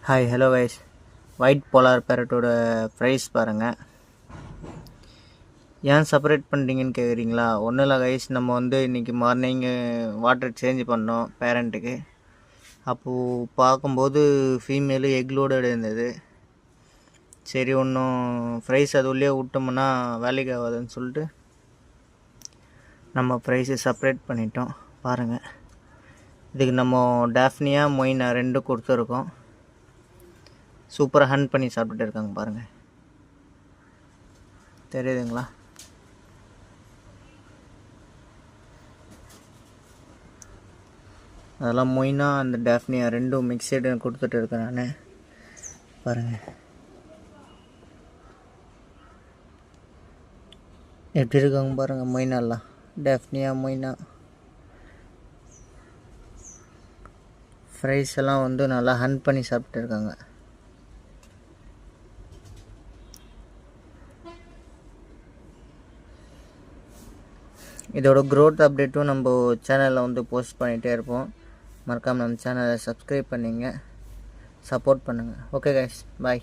Hi hello guys, white polar பேரட்டோட price பாருங்கள். ஏன் செப்பரேட் பண்ணுறீங்கன்னு கேட்குறீங்களா? ஒன்றும் இல்லை கைஸ், நம்ம இன்றைக்கி மார்னிங்கு வாட்டர் சேஞ்ச் பண்ணோம் பேரண்ட்டுக்கு. அப்போது பார்க்கும்போது ஃபீமேலு எக் லோடட் இருந்தது. சரி, ஒன்றும் ப்ரைஸ் அது உள்ளே விட்டோம்னா வேலைக்கு ஆகாதுன்னு சொல்லிட்டு நம்ம ப்ரைஸை செப்பரேட் பண்ணிட்டோம். பாருங்கள், இதுக்கு நம்ம டாஃப்னியா மொயினா 2 கொடுத்துருக்கோம். சூப்பராக ஹண்ட் பண்ணி சாப்பிட்டுட்டு இருக்காங்க பாருங்கள், தெரியுதுங்களா? அதெல்லாம் மொயினா அந்த டாஃப்னியா 2 மிக்சடு கொடுத்துட்டு இருக்கேன் நான். பாருங்கள் எப்படி இருக்காங்க பாருங்கள், மொயினாலாம் டாஃப்னியா மொயினா. ஃப்ரைஸ் எல்லாம் நல்லா ஹண்ட் பண்ணி சாப்பிட்டு இருக்காங்க. இதோட க்ரோத் அப்டேட்டும் நம்ம சேனலில் போஸ்ட் பண்ணிகிட்டே இருப்போம். மறக்காமல் நம்ம சேனலை சப்ஸ்கிரைப் பண்ணிங்க, சப்போர்ட் பண்ணுங்கள். ஓகே கைஸ், பாய்.